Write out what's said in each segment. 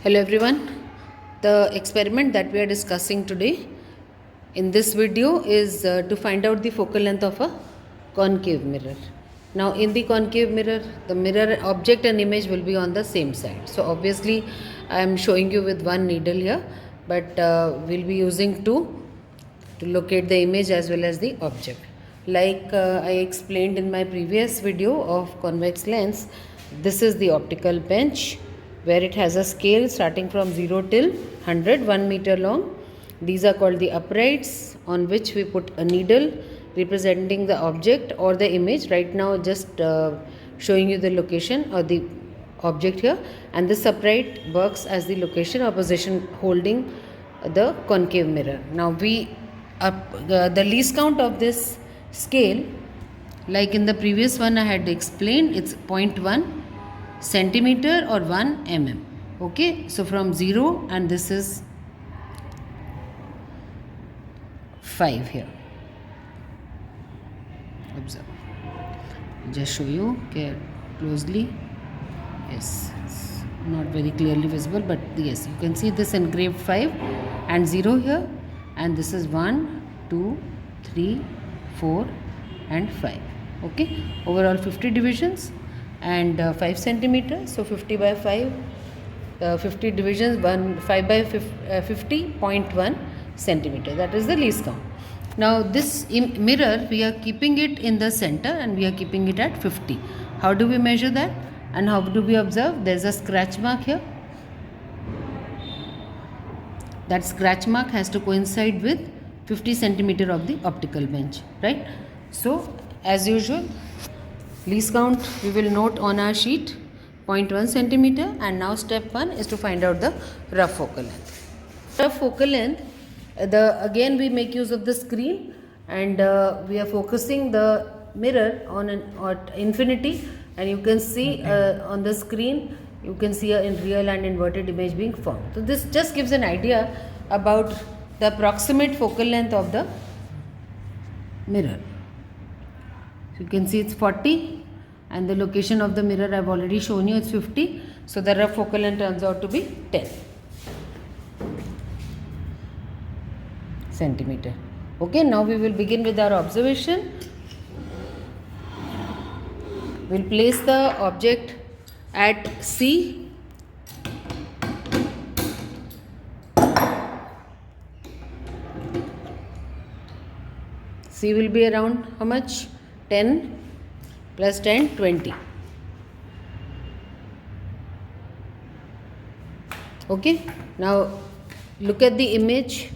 Hello everyone. The experiment that we are discussing today in this video is to find out the focal length of a concave mirror. Now in the concave mirror, the mirror object and image will be on the same side. So obviously I am showing you with one needle here, but we'll be using two to locate the image as well as the object. Like I explained in my previous video of convex lens, this is the optical bench where it has a scale starting from 0 till 100, 1 meter long. These are called the uprights on which we put a needle representing the object or the image. Right now just showing you the location or the object here, and this upright works as the location or position holding the concave mirror. Now the least count of this scale, like in the previous one I had explained, it's 0.1 centimeter or 1 mm. Okay, so from 0 and this is 5 here. Observe. Just show you closely. Yes, it's not very clearly visible, but yes, you can see this engraved 5 and 0 here, and this is 1, 2, 3, 4 and 5. Okay, overall 50 divisions and 5 centimeters. So 50 by 5, 50 divisions, 5 by 50, 0.1 centimeter. That is the least count. Now this mirror, we are keeping it in the center and we are keeping it at 50. How do we measure that and how do we observe? There is a scratch mark here. That scratch mark has to coincide with 50 centimeter of the optical bench, right? So as usual, least count we will note on our sheet, 0.1 centimeter, and now step 1 is to find out the rough focal length. Rough focal length, again we make use of the screen, and we are focusing the mirror on infinity, and you can see on the screen you can see a real and inverted image being formed. So this just gives an idea about the approximate focal length of the mirror. So you can see it's 40 and the location of the mirror I have already shown you, it's 50. So the rough focal length turns out to be 10 centimeter. Okay, now we will begin with our observation. We will place the object at C. C will be around how much? 10 plus 10, 20. Okay, now look at the image.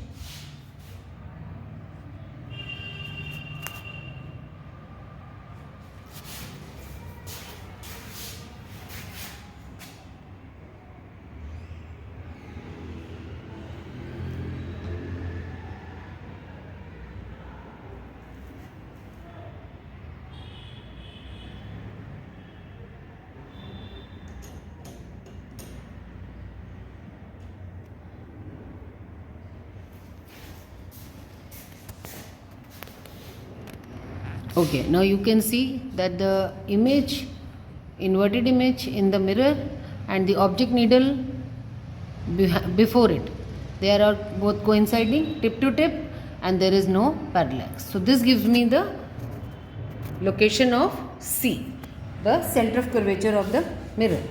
Okay, now you can see that the image, inverted image in the mirror and the object needle before it, they are both coinciding tip to tip and there is no parallax. So this gives me the location of C, the center of curvature of the mirror.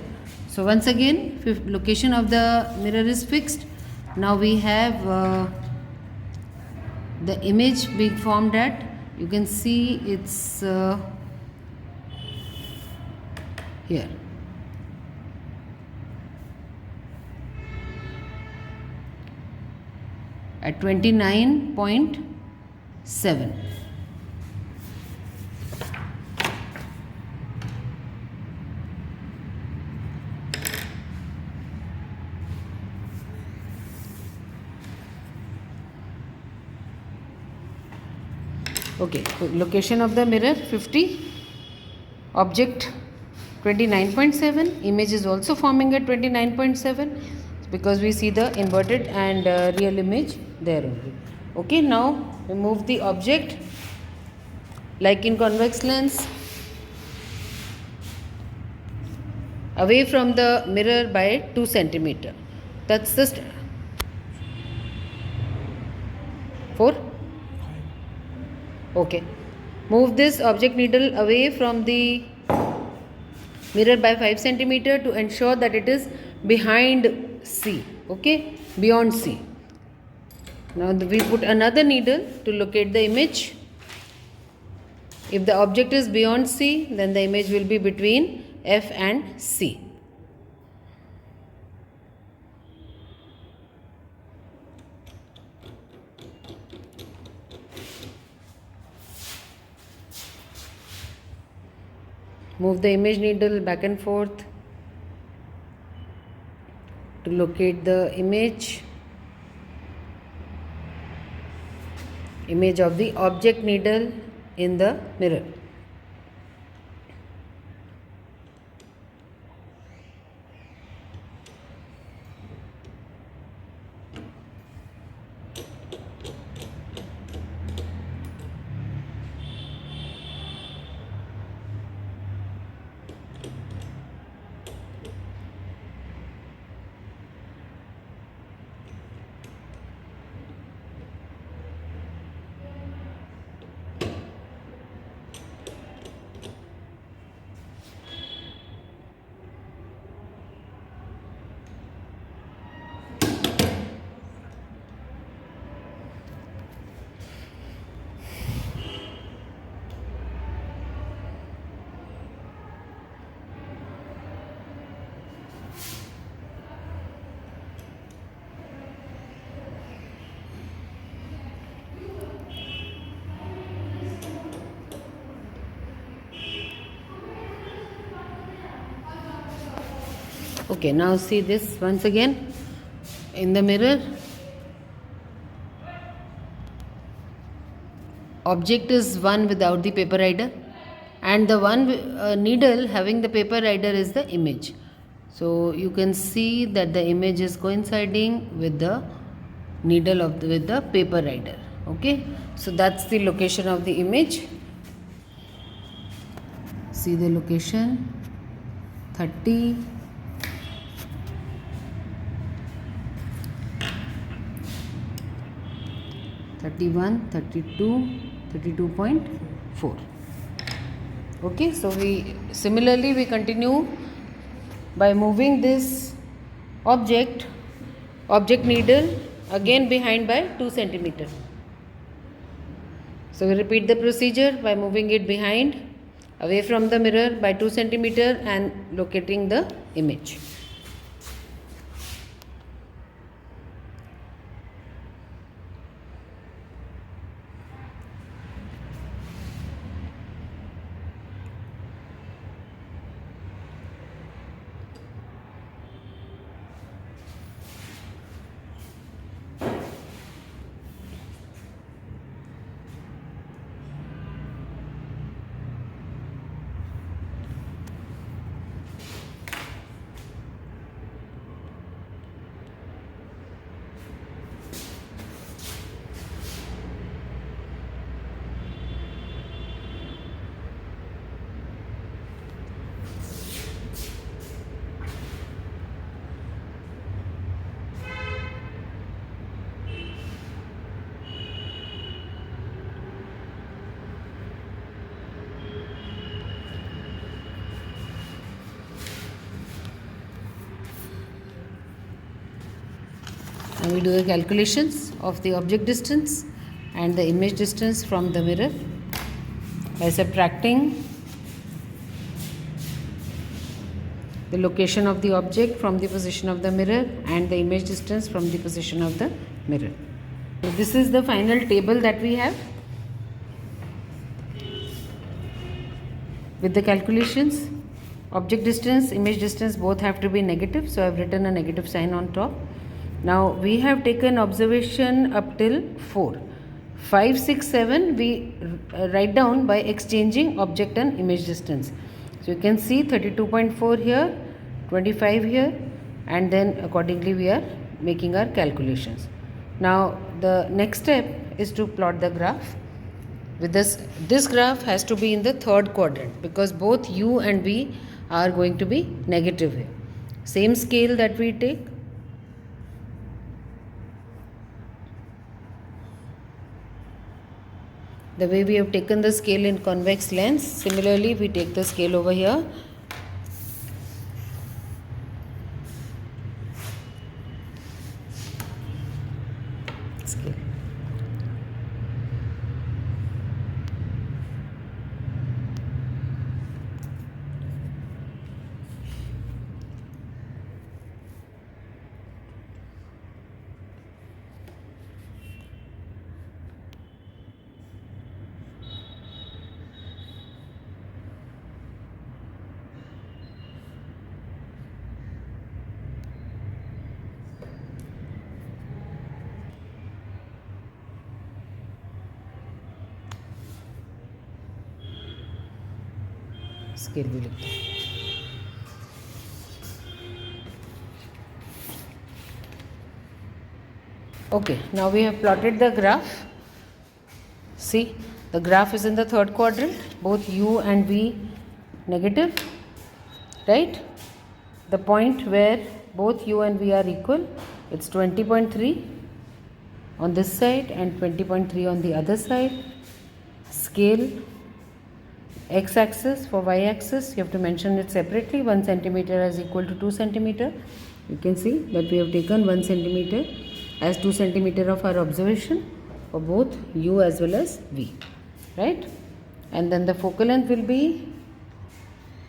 So once again, location of the mirror is fixed. Now we have the image being formed at, you can see it's here. At 29.7. Okay, so location of the mirror 50, object 29.7, image is also forming at 29.7 because we see the inverted and real image there only. Okay, now remove the object. Like in convex lens, away from the mirror by 2 centimeter. That's the 4. Okay. Move this object needle away from the mirror by 5 centimeter to ensure that it is behind C. Okay, beyond C. Now we put another needle to locate the image. If the object is beyond C, then the image will be between F and C. Move the image needle back and forth to locate the image of the object needle in the mirror. Okay, now see this once again in the mirror. Object is one without the paper rider, and the one needle having the paper rider is the image. So you can see that the image is coinciding with the needle with the paper rider. Okay, so that's the location of the image. See the location 30. 31, 32, 32.4. Okay, so we continue by moving this object needle again behind by 2 centimeter. So we repeat the procedure by moving it behind, away from the mirror by 2 centimeter and locating the image. Now we do the calculations of the object distance and the image distance from the mirror by subtracting the location of the object from the position of the mirror and the image distance from the position of the mirror. So this is the final table that we have with the calculations. Object distance, image distance both have to be negative, so I have written a negative sign on top. Now we have taken observation up till 4. 5, 6, 7 we write down by exchanging object and image distance. So you can see 32.4 here, 25 here, and then accordingly we are making our calculations. Now the next step is to plot the graph. With this graph has to be in the third quadrant because both u and v are going to be negative here. Same scale that we take, The way we have taken the scale in convex lens, similarly we take the scale over here. Scale. Scale भी लिखते हैं. Okay, now we have plotted the graph. See, the graph is in the third quadrant, both u and v negative, right? The point where both u and v are equal, it's 20.3 on this side and 20.3 on the other side. Scale x-axis, for y-axis you have to mention it separately. 1 centimeter is equal to 2 centimeter. You can see that we have taken 1 centimeter as 2 centimeter of our observation for both u as well as v, right? And then the focal length will be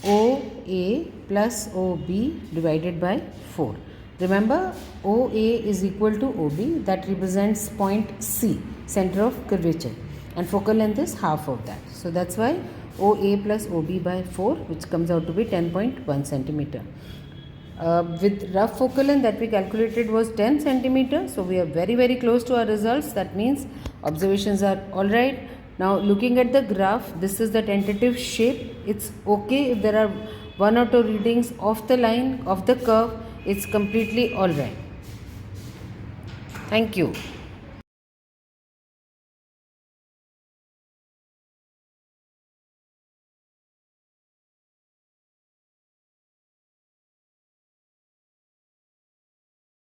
OA plus OB divided by 4. Remember, OA is equal to OB, that represents point C, center of curvature, and focal length is half of that. So that's why OA plus OB by 4, which comes out to be 10.1 centimeter. With rough focal length that we calculated was 10 centimeter. So we are very close to our results. That means observations are alright. Now looking at the graph, this is the tentative shape. It's okay if there are 1 or 2 readings off the line, of the curve. It's completely alright. Thank you.